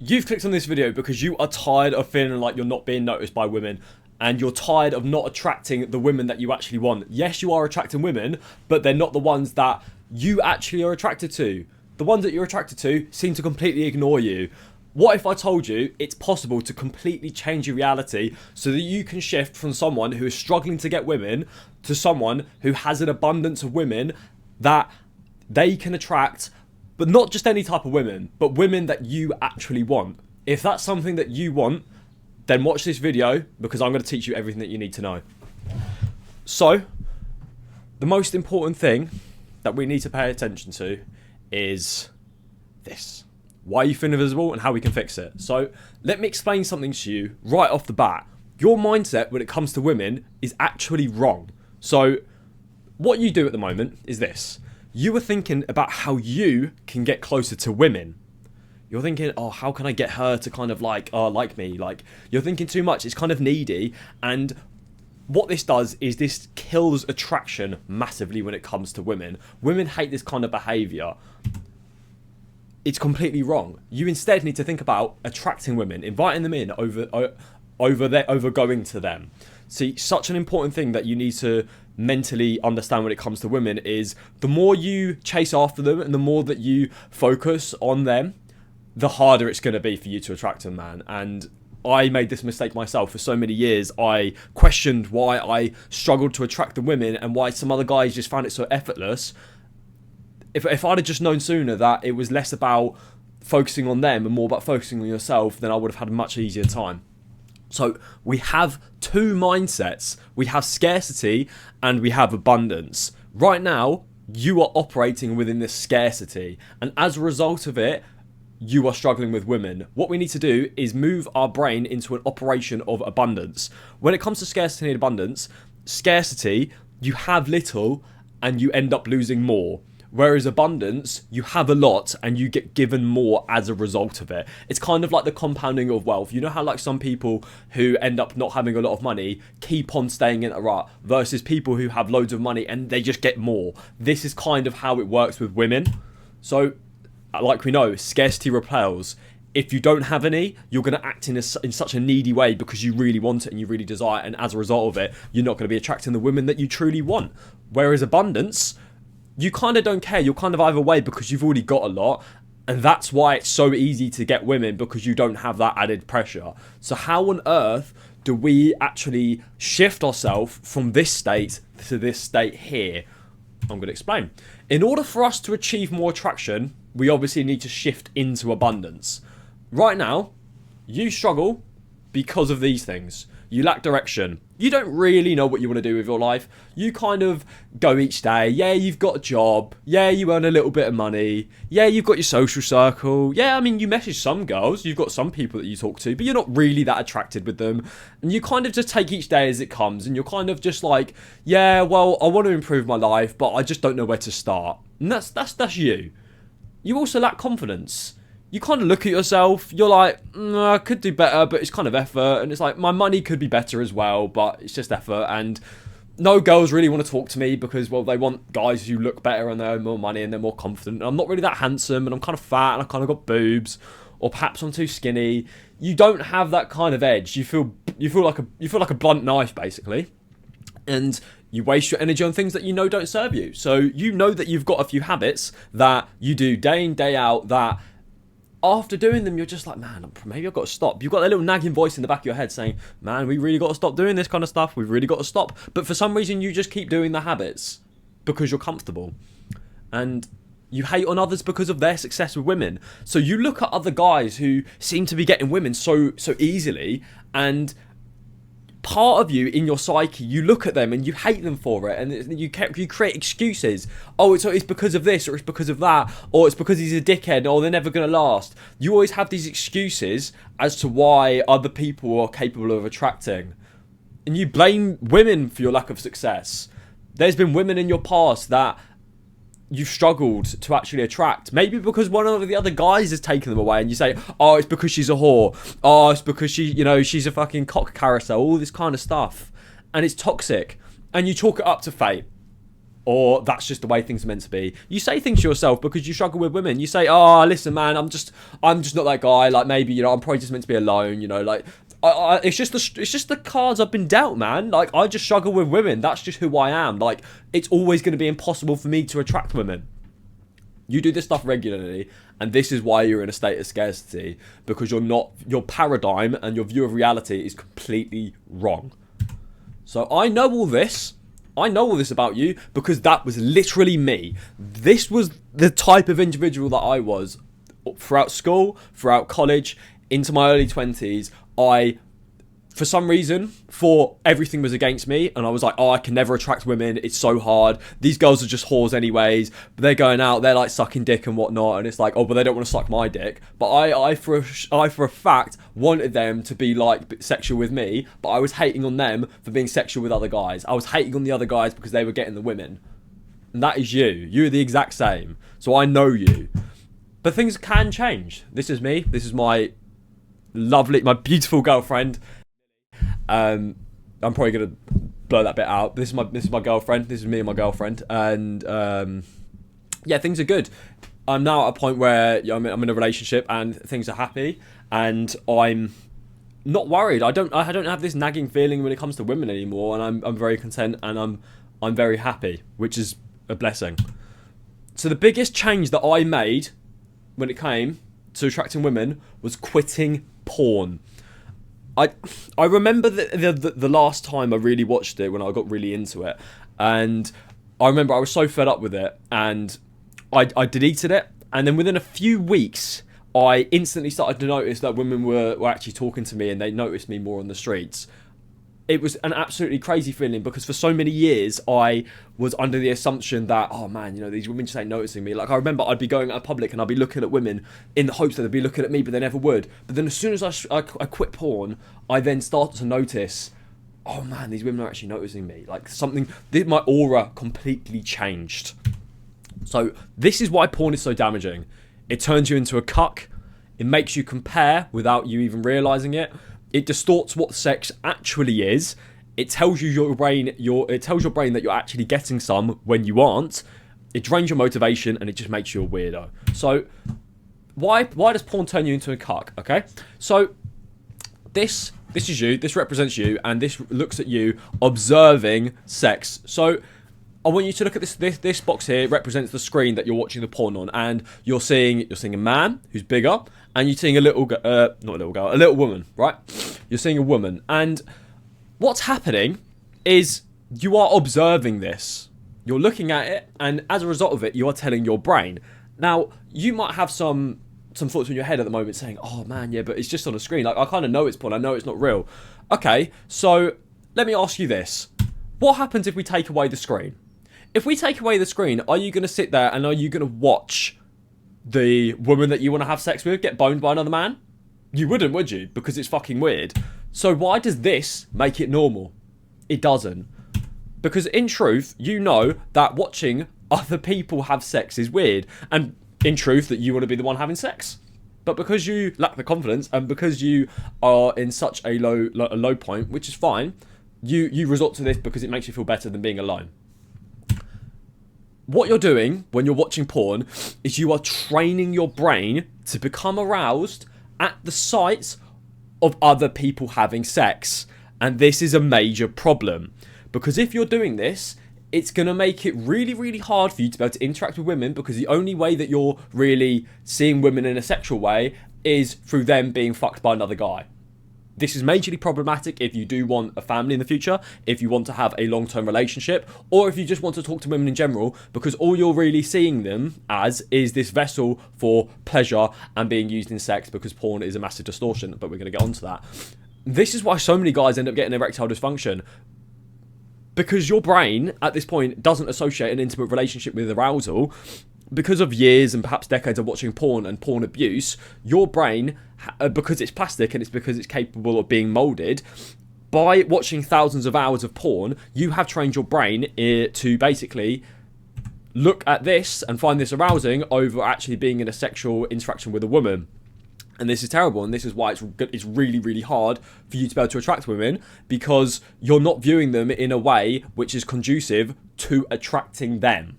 You've clicked on this video because you are tired of feeling like you're not being noticed by women, and you're tired of not attracting the women that you actually want. Yes, you are attracting women, but they're not the ones that you actually are attracted to. The ones that you're attracted to seem to completely ignore you. What if I told you it's possible to completely change your reality so that you can shift from someone who is struggling to get women to someone who has an abundance of women that they can attract, but not just any type of women, but women that you actually want? If that's something that you want, then watch this video, because I'm going to teach you everything that you need to know. So, the most important thing that we need to pay attention to is this. Why you feel invisible and how we can fix it. So, let me explain something to you right off the bat. Your mindset when it comes to women is actually wrong. So, what you do at the moment is this. You are thinking about how you can get closer to women. You're thinking, oh, how can I get her to kind of like me? Like, you're thinking too much. It's kind of needy. And what this does is this kills attraction massively when it comes to women. Women hate this kind of behavior. It's completely wrong. You instead need to think about attracting women, inviting them in over going to them. See, such an important thing that you need to mentally understand when it comes to women is the more you chase after them and the more that you focus on them, the harder it's going to be for you to attract them, man. And I made this mistake myself for so many years. I questioned why I struggled to attract the women and why some other guys just found it so effortless. If I'd have just known sooner that it was less about focusing on them and more about focusing on yourself, then I would have had a much easier time. So we have two mindsets. We have scarcity and we have abundance. Right now, you are operating within this scarcity. And as a result of it, you are struggling with women. What we need to do is move our brain into an operation of abundance. When it comes to scarcity and abundance, scarcity, you have little and you end up losing more. Whereas abundance, you have a lot and you get given more as a result of it. It's kind of like the compounding of wealth. You know how like some people who end up not having a lot of money keep on staying in a rut versus people who have loads of money and they just get more. This is kind of how it works with women. So, like we know, scarcity repels. If you don't have any, you're going to act in such a needy way because you really want it and you really desire it. And as a result of it, you're not going to be attracting the women that you truly want. Whereas abundance, you kind of don't care. You're kind of either way because you've already got a lot. And that's why it's so easy to get women, because you don't have that added pressure. So how on earth do we actually shift ourselves from this state to this state here? I'm going to explain. In order for us to achieve more attraction, we obviously need to shift into abundance. Right now, you struggle because of these things. You lack direction. You don't really know what you want to do with your life. You kind of go each day. Yeah, you've got a job. Yeah, you earn a little bit of money. Yeah, you've got your social circle. Yeah, I mean, you message some girls. You've got some people that you talk to, but you're not really that attracted with them. And you kind of just take each day as it comes. And you're kind of just like, yeah, well, I want to improve my life, but I just don't know where to start. And that's you. You also lack confidence. You kind of look at yourself, you're like, I could do better, but it's kind of effort. And it's like, my money could be better as well, but it's just effort. And no girls really want to talk to me because, well, they want guys who look better and they earn more money and they're more confident. And I'm not really that handsome and I'm kind of fat and I kind of got boobs, or perhaps I'm too skinny. You don't have that kind of edge. You feel like a blunt knife, basically. And you waste your energy on things that you know don't serve you. So you know that you've got a few habits that you do day in, day out that after doing them, you're just like, man, maybe I've got to stop. You've got that little nagging voice in the back of your head saying, man, we really got to stop doing this kind of stuff. We've really got to stop. But for some reason, you just keep doing the habits because you're comfortable. And you hate on others because of their success with women. So you look at other guys who seem to be getting women so easily, and part of you in your psyche, you look at them and you hate them for it, and you create excuses. Oh, it's because of this, or it's because of that, or it's because he's a dickhead, or they're never going to last. You always have these excuses as to why other people are capable of attracting, and you blame women for your lack of success. There's been women in your past that you've struggled to actually attract. Maybe because one of the other guys has taken them away, and you say, oh, it's because she's a whore. Oh, it's because she's a fucking cock carousel, all this kind of stuff. And it's toxic. And you chalk it up to fate. or that's just the way things are meant to be. You say things to yourself because you struggle with women. You say, oh, listen, man, I'm just not that guy. Like, maybe, you know, I'm probably just meant to be alone, you know, like, it's just the cards I've been dealt, man. Like, I just struggle with women. That's just who I am. Like, it's always going to be impossible for me to attract women. You do this stuff regularly, and this is why you're in a state of scarcity, because your paradigm and your view of reality is completely wrong. So I know all this about you because that was literally me. This was the type of individual that I was throughout school, throughout college, into my early 20s. For some reason, everything was against me, and I was like, oh, I can never attract women, it's so hard, these girls are just whores anyways, but they're going out, they're like sucking dick and whatnot, and it's like, oh, but they don't want to suck my dick. But I for a fact wanted them to be like sexual with me, but I was hating on them for being sexual with other guys. I was hating on the other guys because they were getting the women. And that is you. You're the exact same. So I know you. But things can change. This is me. This is my beautiful girlfriend. I'm probably gonna blow that bit out. This is my girlfriend. This is me and my girlfriend, and yeah, things are good. I'm now at a point where I'm in a relationship and things are happy, and I'm not worried. I don't have this nagging feeling when it comes to women anymore, and I'm very content, and I'm very happy, which is a blessing. So the biggest change that I made when it came to attracting women was quitting porn. I remember the last time I really watched it, when I got really into it, and I remember I was so fed up with it, and I deleted it, and then within a few weeks I instantly started to notice that women were actually talking to me, and they noticed me more on the streets. It was an absolutely crazy feeling, because for so many years I was under the assumption that, oh man, you know, these women just ain't noticing me. Like, I remember I'd be going out in public and I'd be looking at women in the hopes that they'd be looking at me, but they never would. But then as soon as I quit porn, I then started to notice, oh man, these women are actually noticing me. Like, my aura completely changed. So this is why porn is so damaging. It turns you into a cuck. It makes you compare without you even realising it. It distorts what sex actually is. It tells your brain that you're actually getting some when you aren't. It drains your motivation, and it just makes you a weirdo. So why does porn turn you into a cuck? Okay, so this is you. This represents you, and this looks at you observing sex. So I want you to look at this box here. It represents the screen that you're watching the porn on, and you're seeing a man who's bigger, and you're seeing a little woman, right? You're seeing a woman, and what's happening is you are observing this. You're looking at it, and as a result of it, you are telling your brain. Now, you might have some thoughts in your head at the moment saying, oh man, yeah, but it's just on a screen. Like, I kind of know it's porn. I know it's not real. Okay, so let me ask you this. What happens if we take away the screen? If we take away the screen, are you going to sit there and are you going to watch the woman that you want to have sex with get boned by another man? You wouldn't, would you? Because it's fucking weird. So why does this make it normal? It doesn't. Because in truth, you know that watching other people have sex is weird. And in truth, that you want to be the one having sex. But because you lack the confidence, and because you are in such a low point, which is fine, you resort to this because it makes you feel better than being alone. What you're doing when you're watching porn is you are training your brain to become aroused at the sight of other people having sex. And this is a major problem. Because if you're doing this, it's going to make it really, really hard for you to be able to interact with women, because the only way that you're really seeing women in a sexual way is through them being fucked by another guy. This is majorly problematic if you do want a family in the future, if you want to have a long-term relationship, or if you just want to talk to women in general, because all you're really seeing them as is this vessel for pleasure and being used in sex, because porn is a massive distortion, but we're going to get onto that. This is why so many guys end up getting erectile dysfunction, because your brain at this point doesn't associate an intimate relationship with arousal. Because of years and perhaps decades of watching porn and porn abuse, your brain, because it's plastic and it's because it's capable of being molded, by watching thousands of hours of porn, you have trained your brain to basically look at this and find this arousing over actually being in a sexual interaction with a woman. And this is terrible, and this is why it's really, really hard for you to be able to attract women, because you're not viewing them in a way which is conducive to attracting them.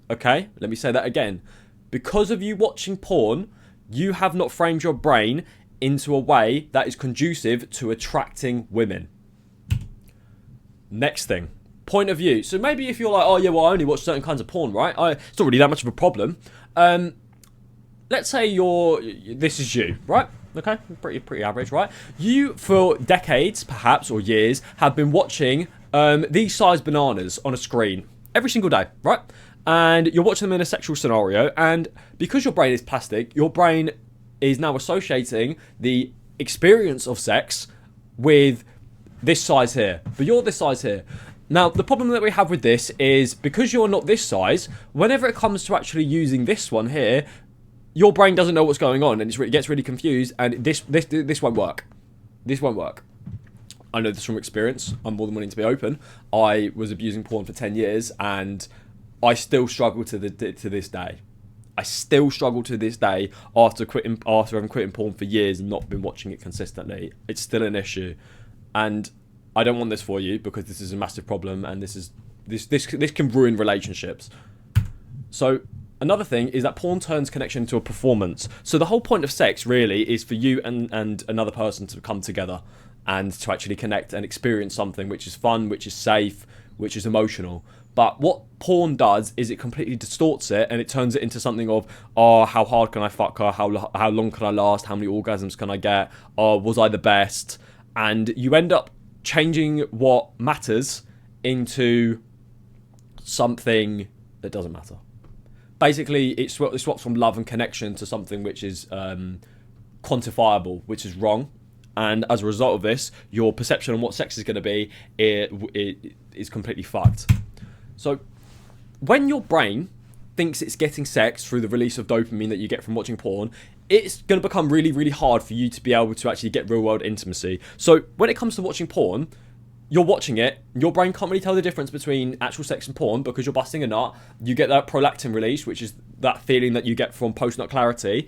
Okay? Let me say that again. Because of you watching porn, you have not framed your brain into a way that is conducive to attracting women. Next thing. Point of view. So maybe if you're like, oh yeah, well I only watch certain kinds of porn, right? It's not really that much of a problem. Let's say this is you, right? Okay, pretty average, right? You, for decades, perhaps, or years, have been watching these size bananas on a screen every single day, right? And you're watching them in a sexual scenario, and because your brain is plastic, your brain is now associating the experience of sex with this size here. But you're this size here. Now, the problem that we have with this is, because you're not this size, whenever it comes to actually using this one here, your brain doesn't know what's going on, and it gets really confused, and this won't work. This won't work. I know this from experience. I'm more than willing to be open. I was abusing porn for 10 years, and I still struggle to this day. I still struggle to this day after having quitting porn for years and not been watching it consistently. It's still an issue, and I don't want this for you, because this is a massive problem, and this can ruin relationships. So another thing is that porn turns connection into a performance. So the whole point of sex really is for you and another person to come together and to actually connect and experience something which is fun, which is safe, which is emotional. But what porn does is it completely distorts it, and it turns it into something of, oh, how hard can I fuck her? How long can I last? How many orgasms can I get? Oh, was I the best? And you end up changing what matters into something that doesn't matter. Basically, it swaps from love and connection to something which is quantifiable, which is wrong. And as a result of this, your perception on what sex is going to be it is completely fucked. So when your brain thinks it's getting sex through the release of dopamine that you get from watching porn, it's going to become really, really hard for you to be able to actually get real-world intimacy. So when it comes to watching porn, you're watching it, your brain can't really tell the difference between actual sex and porn, because you're busting a nut. You get that prolactin release, which is that feeling that you get from post-nut clarity.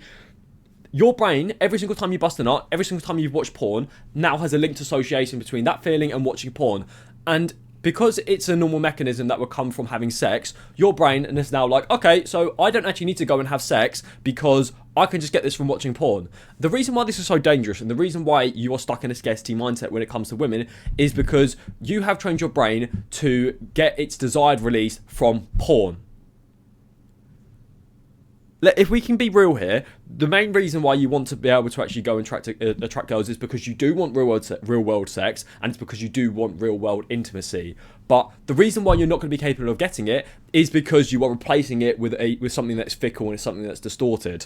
Your brain, every single time you bust a nut, every single time you've watched porn, now has a linked association between that feeling and watching porn. And because it's a normal mechanism that would come from having sex, your brain is now like, okay, so I don't actually need to go and have sex because I can just get this from watching porn. The reason why this is so dangerous, and the reason why you are stuck in a scarcity mindset when it comes to women, is because you have trained your brain to get its desired release from porn. If we can be real here, the main reason why you want to be able to actually go and attract girls is because you do want real world sex, and it's because you do want real world intimacy. But the reason why you're not going to be capable of getting it is because you are replacing it with something that's fickle and something that's distorted.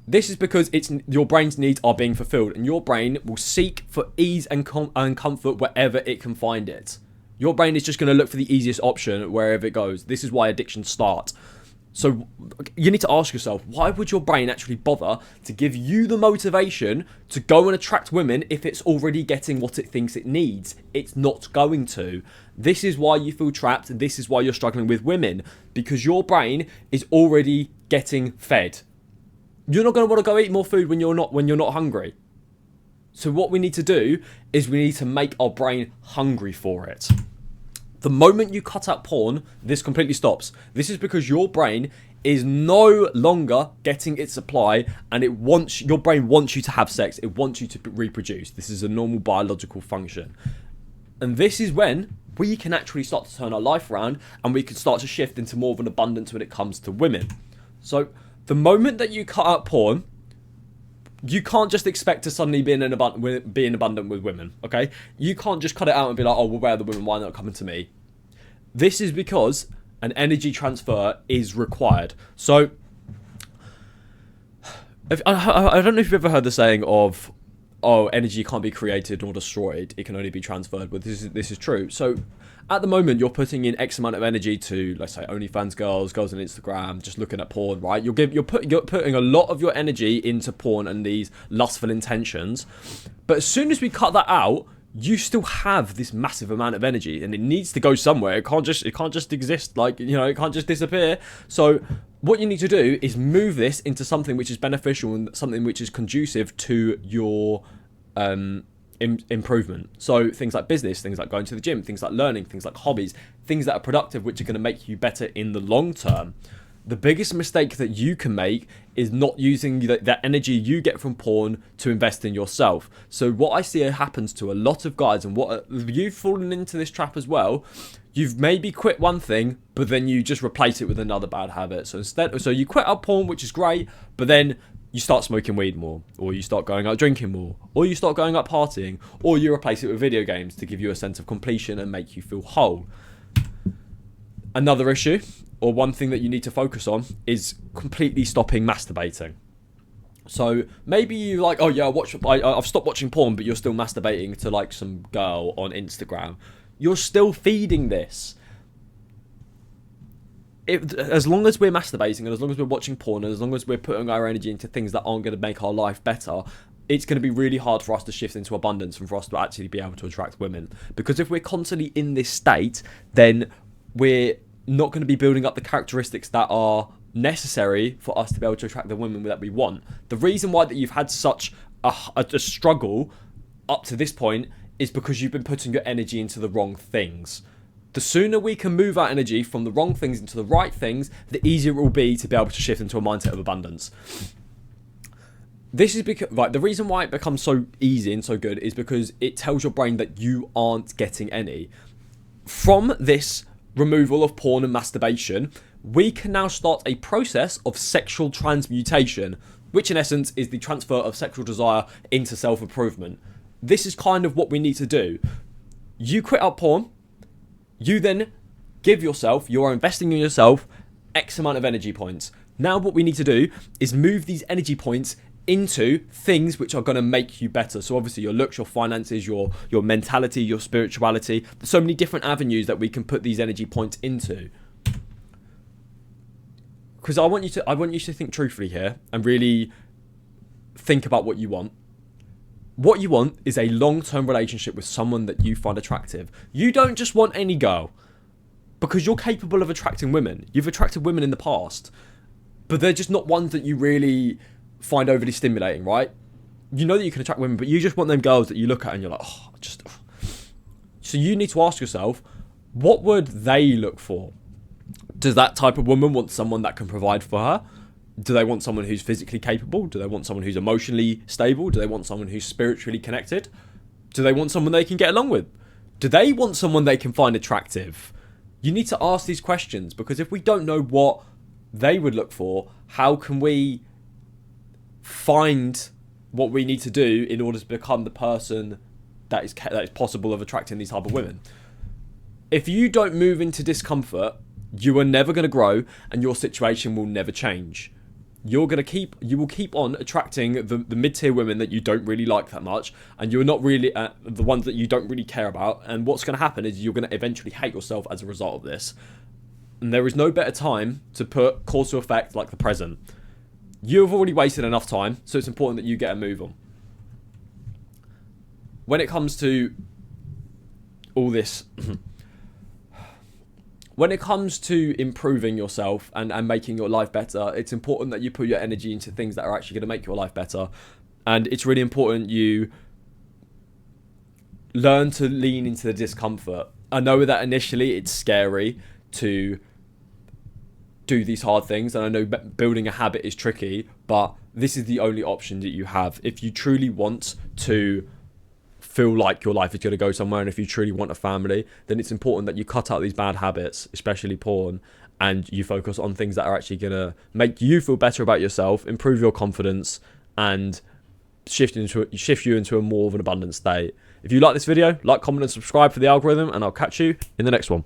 This is because your brain's needs are being fulfilled, and your brain will seek for ease and comfort wherever it can find it. Your brain is just going to look for the easiest option wherever it goes. This is why addictions start. So you need to ask yourself, why would your brain actually bother to give you the motivation to go and attract women if it's already getting what it thinks it needs? It's not going to. This is why you feel trapped, and this is why you're struggling with women, because your brain is already getting fed. You're not going to want to go eat more food when you're not hungry. So what we need to do is we need to make our brain hungry for it. The moment you cut out porn, this completely stops. This is because your brain is no longer getting its supply, and your brain wants you to have sex. It wants you to reproduce. This is a normal biological function. And this is when we can actually start to turn our life around, and we can start to shift into more of an abundance when it comes to women. So the moment that you cut out porn, you can't just expect to suddenly be abundant with women, okay? You can't just cut it out and be like, oh, well, where are the women? Why are they not coming to me? This is because an energy transfer is required. So, I don't know if you've ever heard the saying of, oh, energy can't be created nor destroyed. It can only be transferred. But this is true. So, at the moment, you're putting in X amount of energy to, let's say, OnlyFans girls on Instagram, just looking at porn, right? You're putting a lot of your energy into porn and these lustful intentions. But as soon as we cut that out, you still have this massive amount of energy, and it needs to go somewhere. It can't just exist, like, you know, it can't just disappear. So what you need to do is move this into something which is beneficial and something which is conducive to your improvement. So things like business, things like going to the gym, things like learning, things like hobbies, things that are productive, which are going to make you better in the long term. The biggest mistake that you can make is not using that energy you get from porn to invest in yourself. So what I see happens to a lot of guys, and what you've fallen into this trap as well, you've maybe quit one thing, but then you just replace it with another bad habit. So you quit out porn, which is great, but then you start smoking weed more, or you start going out drinking more, or you start going out partying, or you replace it with video games to give you a sense of completion and make you feel whole. Another issue, or one thing that you need to focus on, is completely stopping masturbating. So maybe you like, oh yeah, I've stopped watching porn, but you're still masturbating to like some girl on Instagram. You're still feeding this. As long as we're masturbating, and as long as we're watching porn, and as long as we're putting our energy into things that aren't going to make our life better, it's going to be really hard for us to shift into abundance and for us to actually be able to attract women. Because if we're constantly in this state, then we're not going to be building up the characteristics that are necessary for us to be able to attract the women that we want. The reason why that you've had such a struggle up to this point is because you've been putting your energy into the wrong things. The sooner we can move our energy from the wrong things into the right things, the easier it will be to be able to shift into a mindset of abundance. This is because, right, the reason why it becomes so easy and so good is because it tells your brain that you aren't getting any. From this removal of porn and masturbation, we can now start a process of sexual transmutation, which in essence is the transfer of sexual desire into self-improvement. This is kind of what we need to do. You quit out porn, you then give yourself, you are investing in yourself, X amount of energy points. Now what we need to do is move these energy points into things which are going to make you better. So obviously your looks, your finances, your mentality, your spirituality. There's so many different avenues that we can put these energy points into. Because I want you to think truthfully here and really think about what you want. What you want is a long-term relationship with someone that you find attractive. You don't just want any girl, because you're capable of attracting women. You've attracted women in the past, but they're just not ones that you really find overly stimulating, right? You know that you can attract women, but you just want them girls that you look at and you're like, oh, just. So you need to ask yourself, what would they look for? Does that type of woman want someone that can provide for her? Do they want someone who's physically capable? Do they want someone who's emotionally stable? Do they want someone who's spiritually connected? Do they want someone they can get along with? Do they want someone they can find attractive? You need to ask these questions, because if we don't know what they would look for, how can we find what we need to do in order to become the person that is possible of attracting these type of women? If you don't move into discomfort, you are never going to grow, and your situation will never change. You will keep on attracting the mid-tier women that you don't really like that much, and you're not really the ones that you don't really care about. And what's going to happen is you're going to eventually hate yourself as a result of this. And there is no better time to put cause to effect like the present. You have already wasted enough time, so it's important that you get a move on. When it comes to all this, when it comes to improving yourself and making your life better, it's important that you put your energy into things that are actually going to make your life better. And it's really important you learn to lean into the discomfort. I know that initially it's scary to do these hard things, and I know building a habit is tricky, but this is the only option that you have. If you truly want to feel like your life is going to go somewhere, and if you truly want a family, then it's important that you cut out these bad habits, especially porn, and you focus on things that are actually going to make you feel better about yourself, improve your confidence, and shift you into a more of an abundant state. If you like this video, like, comment, and subscribe for the algorithm, and I'll catch you in the next one.